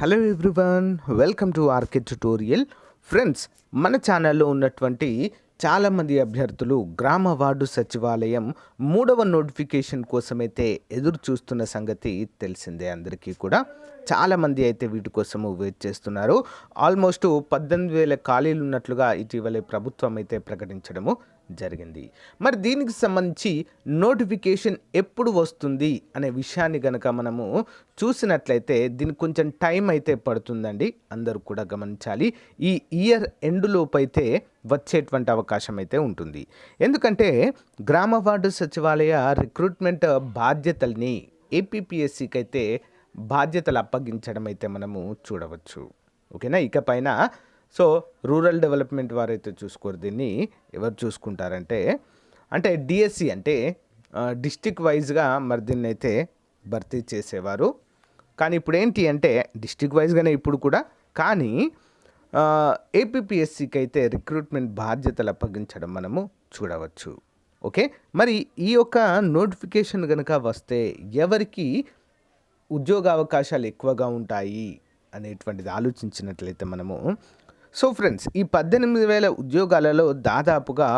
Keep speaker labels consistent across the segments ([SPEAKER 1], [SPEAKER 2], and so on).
[SPEAKER 1] Hello everyone, welcome to RK tutorial. Friends, మన ఛానల్లో ఉన్నటువంటి చాలామంది అభ్యర్థులు గ్రామ వార్డు సచివాలయం 3వ నోటిఫికేషన్ కోసమైతే ఎదురు చూస్తున్న సంగతి తెలిసిందే. అందరికీ కూడా చాలామంది అయితే వీటి కోసము వెయిట్ చేస్తున్నారు. ఆల్మోస్ట్ 18,000 ఖాళీలు ఉన్నట్లుగా ఇటీవలే ప్రభుత్వం అయితే ప్రకటించడము జరిగింది. మరి దీనికి సంబంధించి నోటిఫికేషన్ ఎప్పుడు వస్తుంది అనే విషయాన్ని గనక మనము చూసినట్లయితే దీనికి కొంచెం టైం అయితే పడుతుందండి. అందరూ కూడా గమనించాలి. ఈ ఇయర్ ఎండ్ లోపు అయితే వచ్చేటువంటి అవకాశం అయితే ఉంటుంది. ఎందుకంటే గ్రామ వార్డు సచివాలయ రిక్రూట్మెంట్ బాధ్యతల్ని ఏపీపీఎస్సికి అయితే బాధ్యతలు అప్పగించడం అయితే మనము చూడవచ్చు. ఓకేనా. ఇకపైన సో రూరల్ డెవలప్మెంట్ వారైతే చూసుకోరు. దీన్ని ఎవరు చూసుకుంటారంటే డిఎస్సి అంటే డిస్టిక్ వైజ్గా మరి దీన్ని అయితే భర్తీ చేసేవారు. కానీ ఇప్పుడు ఏంటి అంటే డిస్టిక్ వైజ్గానే ఇప్పుడు కూడా, కానీ ఏపీపీఎస్సికి అయితే రిక్రూట్మెంట్ బాధ్యతలు అప్పగించడం మనము చూడవచ్చు. ఓకే. మరి ఈ యొక్క నోటిఫికేషన్ కనుక వస్తే ఎవరికి ఉద్యోగ అవకాశాలు ఎక్కువగా ఉంటాయి అనేటువంటిది ఆలోచించినట్లయితే మనము ఫ్రెండ్స్, ఈ 18,000 ఉద్యోగాలలో దాదాపుగా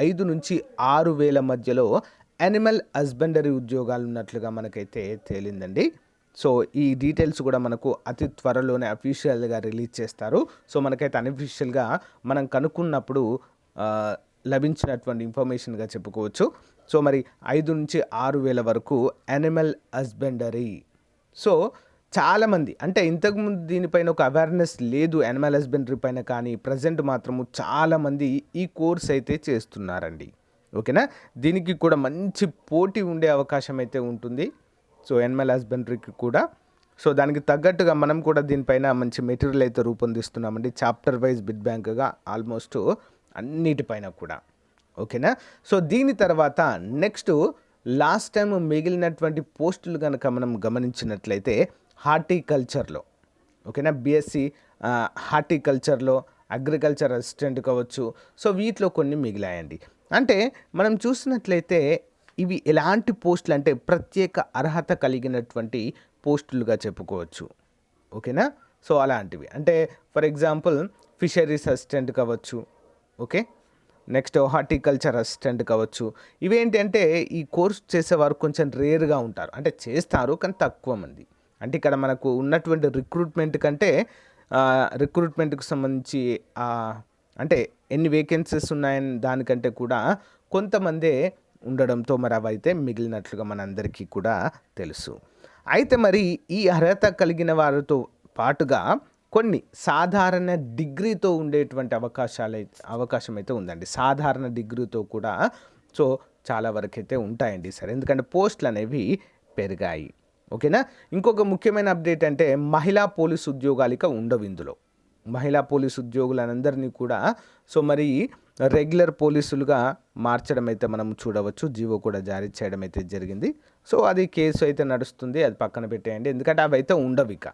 [SPEAKER 1] 5 నుంచి 6,000 మధ్యలో యానిమల్ హస్బెండరీ ఉద్యోగాలు ఉన్నట్లుగా మనకైతే తేలిందండి. ఈ డీటెయిల్స్ కూడా మనకు అతి త్వరలోనే అఫీషియల్గా రిలీజ్ చేస్తారు. మనకైతే అన్అఫీషియల్గా మనం కనుక్కున్నప్పుడు లభించినటువంటి ఇన్ఫర్మేషన్గా చెప్పుకోవచ్చు. మరి 5 నుంచి 6,000 వరకు యానిమల్ హస్బెండరీ. చాలామంది అంటే ఇంతకుముందు దీనిపైన ఒక అవేర్నెస్ లేదు యానిమల్ హస్బెండరీ పైన, కానీ ప్రజెంట్ మాత్రము చాలామంది ఈ కోర్స్ అయితే చేస్తున్నారండి. ఓకేనా. దీనికి కూడా మంచి పోటీ ఉండే అవకాశం అయితే ఉంటుంది. యానిమల్ హస్బెండరీకి కూడా దానికి తగ్గట్టుగా మనం కూడా దీనిపైన మంచి మెటీరియల్ అయితే రూపొందిస్తున్నామండి. చాప్టర్ వైజ్ బిడ్ బ్యాంక్గా ఆల్మోస్ట్ అన్నిటిపైన కూడా. ఓకేనా. దీని తర్వాత నెక్స్ట్ లాస్ట్ టైం మిగిలినటువంటి పోస్టులు కనుక మనం గమనించినట్లయితే హార్టికల్చర్లో, ఓకేనా, బీఎస్సీ హార్టికల్చర్లో అగ్రికల్చర్ అసిస్టెంట్ కావచ్చు. వీటిలో కొన్ని మిగిలాయండి. అంటే మనం చూసినట్లయితే ఇవి ఎలాంటి పోస్టులు అంటే ప్రత్యేక అర్హత కలిగినటువంటి పోస్టులుగా చెప్పుకోవచ్చు. ఓకేనా. అలాంటివి అంటే ఫర్ ఎగ్జాంపుల్ ఫిషరీస్ అసిస్టెంట్ కావచ్చు. ఓకే. నెక్స్ట్ హార్టికల్చర్ అసిస్టెంట్ కావచ్చు. ఇవేంటి అంటే ఈ కోర్స్ చేసేవారు కొంచెం రేర్గా ఉంటారు. అంటే చేస్తారు కానీ తక్కువ మంది. అంటే ఇక్కడ మనకు ఉన్నటువంటి రిక్రూట్మెంట్ కంటే రిక్రూట్మెంట్కి సంబంధించి అంటే ఎన్ని వేకెన్సీస్ ఉన్నాయని దానికంటే కూడా కొంతమందే ఉండడంతో మరి అవైతే మిగిలినట్లుగా మనందరికీ కూడా తెలుసు. అయితే మరి ఈ అర్హత కలిగిన వారితో పాటుగా కొన్ని సాధారణ డిగ్రీతో ఉండేటువంటి అవకాశం అయితే ఉందండి. సాధారణ డిగ్రీతో కూడా చాలా వరకు అయితే ఉంటాయండి. సరే, ఎందుకంటే పోస్టులు అనేవి పెరిగాయి. ఓకేనా. ఇంకొక ముఖ్యమైన అప్డేట్ అంటే మహిళా పోలీసు ఉద్యోగాలు ఇక ఉండవు ఇందులో. మహిళా పోలీసు ఉద్యోగులందరినీ కూడా మరి రెగ్యులర్ పోలీసులుగా మార్చడం అయితే మనం చూడవచ్చు. జీవో కూడా జారీ చేయడం అయితే జరిగింది. అది కేసు అయితే నడుస్తుంది, అది పక్కన పెట్టేయండి. ఎందుకంటే అవి అయితే ఉండవు ఇక.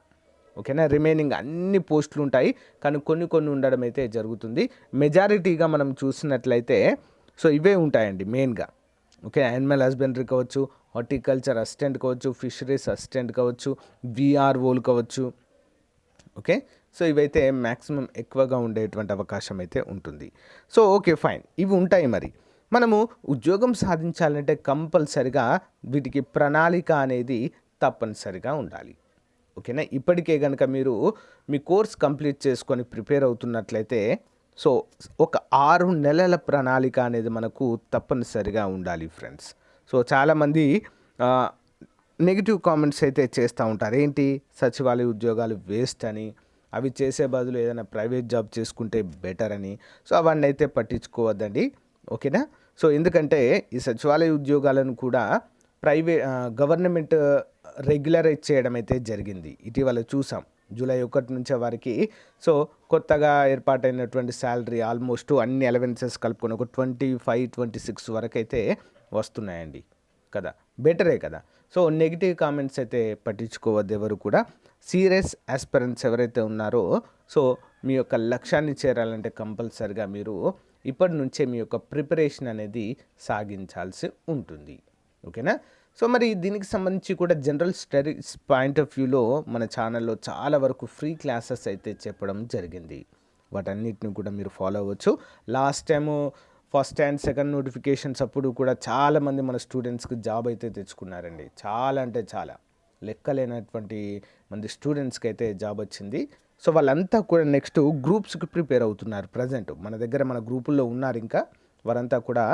[SPEAKER 1] ఓకేనా. రిమైనింగ్ అన్ని పోస్టులు ఉంటాయి, కానీ కొన్ని ఉండడం అయితే జరుగుతుంది. మెజారిటీగా మనం చూసినట్లయితే ఇవే ఉంటాయండి మెయిన్గా. ఓకే. యానిమల్ హస్బెండరీ కావచ్చు, హార్టికల్చర్ అసిస్టెంట్ కావచ్చు, ఫిషరీస్ అసిస్టెంట్ కావచ్చు, విఆర్ఓలు కావచ్చు. ఓకే. ఇవైతే మ్యాక్సిమం ఎక్కువగా ఉండేటువంటి అవకాశం అయితే ఉంటుంది. ఓకే ఫైన్, ఇవి ఉంటాయి. మరి మనము ఉద్యోగం సాధించాలంటే కంపల్సరిగా వీటికి ప్రణాళిక అనేది తప్పనిసరిగా ఉండాలి. ఓకేనా. ఇప్పటికే కనుక మీరు మీ కోర్స్ కంప్లీట్ చేసుకొని ప్రిపేర్ అవుతున్నట్లయితే ఒక 6 నెలల ప్రణాళిక అనేది మనకు తప్పనిసరిగా ఉండాలి ఫ్రెండ్స్. చాలామంది నెగిటివ్ కామెంట్స్ అయితే చేస్తూ ఉంటారు. ఏంటి, సచివాలయ ఉద్యోగాలు వేస్ట్ అని, అవి చేసే బదులు ఏదైనా ప్రైవేట్ జాబ్ చేసుకుంటే బెటర్ అని. అవన్నీ అయితే పట్టించుకోవద్దండి. ఓకేనా. ఎందుకంటే ఈ సచివాలయ ఉద్యోగాలను కూడా గవర్నమెంట్ రెగ్యులరైజ్ చేయడం అయితే జరిగింది. ఇటీవల చూసాం. జూలై 1 నుంచే వారికి కొత్తగా ఏర్పాటైనటువంటి శాలరీ ఆల్మోస్ట్ అన్ని అలవెన్సెస్ కలుపుకొని ఒక 25-26 వరకు అయితే వస్తున్నాయండి కదా. బెటరే కదా. నెగిటివ్ కామెంట్స్ అయితే పట్టించుకోవద్దు ఎవరు కూడా. సీరియస్ ఆస్పిరెంట్స్ ఎవరైతే ఉన్నారో మీ యొక్క లక్ష్యాన్ని చేరాలంటే కంపల్సరిగా మీరు ఇప్పటి నుంచే మీ యొక్క ప్రిపరేషన్ అనేది సాగించాల్సి ఉంటుంది. ఓకేనా. సో మరి దీనికి సంబంధించి కూడా జనరల్ స్టడీస్ పాయింట్ ఆఫ్ వ్యూలో మన ఛానల్లో చాలా వరకు ఫ్రీ క్లాసెస్ అయితే చెప్పడం జరిగింది. వాటన్నిటిని కూడా మీరు ఫాలో అవ్వచ్చు. Last time first and second notifications అప్పుడు కూడా చాలామంది మన స్టూడెంట్స్కి జాబ్ అయితే తెచ్చుకున్నారండి. చాలా అంటే చాలా లెక్కలేనటువంటి మంది స్టూడెంట్స్కి అయితే జాబ్ వచ్చింది. సో వాళ్ళంతా కూడా నెక్స్ట్ గ్రూప్స్కి ప్రిపేర్ అవుతున్నారు. ప్రజెంట్ మన దగ్గర మన గ్రూపుల్లో ఉన్నారు. ఇంకా వారంతా కూడా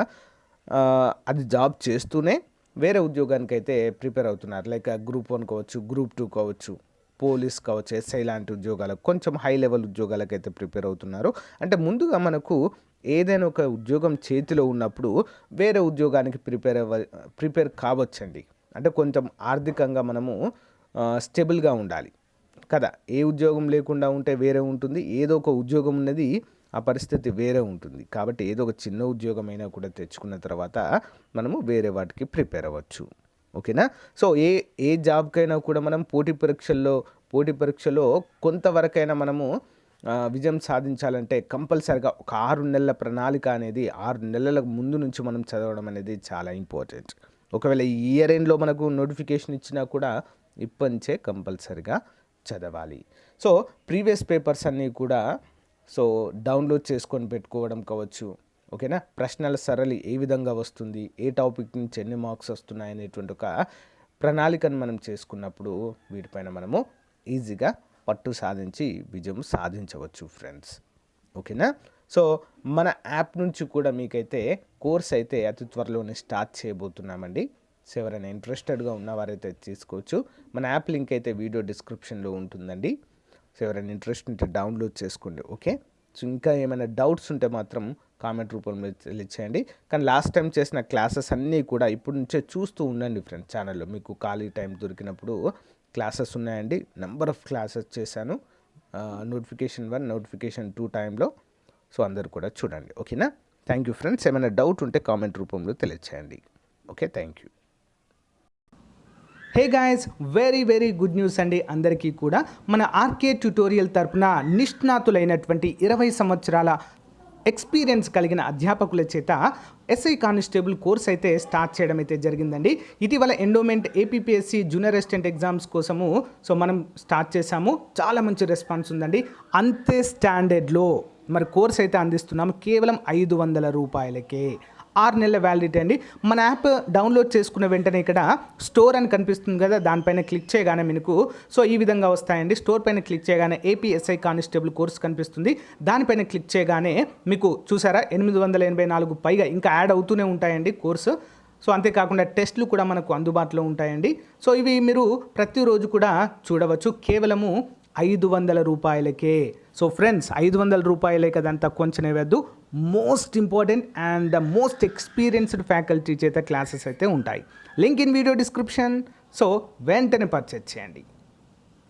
[SPEAKER 1] అది జాబ్ చేస్తూనే వేరే ఉద్యోగానికి అయితే ప్రిపేర్ అవుతున్నారు. లైక్ గ్రూప్ 1 కావచ్చు, గ్రూప్ 2 కావచ్చు, పోలీస్ కావచ్చు, ఎస్ఐ లాంటి ఉద్యోగాలకు, కొంచెం హై లెవెల్ ఉద్యోగాలకు అయితే ప్రిపేర్ అవుతున్నారు. అంటే ముందుగా మనకు ఏదైనా ఒక ఉద్యోగం చేతిలో ఉన్నప్పుడు వేరే ఉద్యోగానికి ప్రిపేర్ కావచ్చండి. అంటే కొంచెం ఆర్థికంగా మనము స్టెబుల్గా ఉండాలి కదా. ఏ ఉద్యోగం లేకుండా ఉంటే వేరే ఉంటుంది, ఏదో ఒక ఉద్యోగం ఉన్నది ఆ పరిస్థితి వేరే ఉంటుంది. కాబట్టి ఏదో ఒక చిన్న ఉద్యోగం అయినా కూడా తెచ్చుకున్న తర్వాత మనము వేరే వాటికి ప్రిపేర్ అవ్వచ్చు. ఓకేనా. సో ఏ జాబ్కైనా కూడా మనం పోటీ పరీక్షల్లో కొంతవరకైనా మనము విజయం సాధించాలంటే కంపల్సరిగా ఒక 6 నెలల ప్రణాళిక అనేది 6 నెలల ముందు నుంచి మనం చదవడం అనేది చాలా ఇంపార్టెంట్. ఒకవేళ ఈ ఇయర్ ఎండ్లో మనకు నోటిఫికేషన్ ఇచ్చినా కూడా ఇప్పటించే కంపల్సరిగా చదవాలి. సో ప్రీవియస్ పేపర్స్ అన్నీ కూడా డౌన్లోడ్ చేసుకొని పెట్టుకోవడం కావచ్చు. ఓకేనా. ప్రశ్నల సరళి ఏ విధంగా వస్తుంది, ఏ టాపిక్ నుంచి ఎన్ని మార్క్స్ వస్తున్నాయి అనేటువంటి ఒక ప్రణాళికను మనం చేసుకున్నప్పుడు వీటిపైన మనము ఈజీగా పట్టు సాధించి విజయం సాధించవచ్చు ఫ్రెండ్స్. ఓకేనా. సో మన యాప్ నుంచి కూడా మీకైతే కోర్స్ అయితే అతి త్వరలోనే స్టార్ట్ చేయబోతున్నామండి. సో ఎవరైనా ఇంట్రెస్టెడ్గా ఉన్నవారైతే తీసుకోవచ్చు. మన యాప్ లింక్ అయితే వీడియో డిస్క్రిప్షన్లో ఉంటుందండి. సో ఎవరైనా ఇంట్రెస్ట్ ఉంటే డౌన్లోడ్ చేసుకోండి. ఓకే. సో ఇంకా ఏమైనా డౌట్స్ ఉంటే మాత్రం కామెంట్ రూపంలో తెలియచేయండి. కానీ లాస్ట్ టైం చేసిన క్లాసెస్ అన్నీ కూడా ఇప్పుడు నుంచే చూస్తూ ఉండండి ఫ్రెండ్స్. ఛానల్లో మీకు ఖాళీ టైం దొరికినప్పుడు క్లాసెస్ ఉన్నాయండి. నెంబర్ ఆఫ్ క్లాసెస్ చేశాను నోటిఫికేషన్ 1, నోటిఫికేషన్ 2 టైంలో. సో అందరు కూడా చూడండి. ఓకేనా. Thank you friends. ఏమైనా డౌట్ ఉంటే కామెంట్ రూపంలో తెలియచేయండి. Okay, thank you.
[SPEAKER 2] Hey guys, very good news అండి అందరికీ కూడా. మన ఆర్కే ట్యుటోరియల్ తరపున నిష్ణాతులైనటువంటి 20 సంవత్సరాల ఎక్స్పీరియన్స్ కలిగిన అధ్యాపకుల చేత ఎస్ఐ కానిస్టేబుల్ కోర్స్ అయితే స్టార్ట్ చేయడం అయితే జరిగిందండి. ఇటీవల endowment APPSC junior assistant exams కోసము మనం స్టార్ట్ చేశాము. చాలా మంచి రెస్పాన్స్ ఉందండి. అంతే స్టాండర్డ్లో మరి కోర్స్ అయితే అందిస్తున్నాము కేవలం 500 రూపాయలకే. 6 నెలల వ్యాలిడిటీ అండి. మన యాప్ డౌన్లోడ్ చేసుకున్న వెంటనే ఇక్కడ స్టోర్ అని కనిపిస్తుంది కదా, దానిపైన క్లిక్ చేయగానే మీకు ఈ విధంగా వస్తాయండి. స్టోర్ పైన క్లిక్ చేయగానే ఏపీఎస్ఐ కానిస్టేబుల్ కోర్స్ కనిపిస్తుంది. దానిపైన క్లిక్ చేయగానే మీకు చూసారా 884 పైగా ఇంకా యాడ్ అవుతూనే ఉంటాయండి కోర్సు. అంతేకాకుండా టెస్టులు కూడా మనకు అందుబాటులో ఉంటాయండి. ఇవి మీరు ప్రతిరోజు కూడా చూడవచ్చు కేవలము 500 రూపాయలకే. ఫ్రెండ్స్, 500 రూపాయలే కదంతా కొంచెం వేయద్దు. Most important and the most experienced faculty చేత క్లాసెస్ అయితే ఉంటాయి. Link in video description. వెంటనే పర్చేజ్ చేయండి.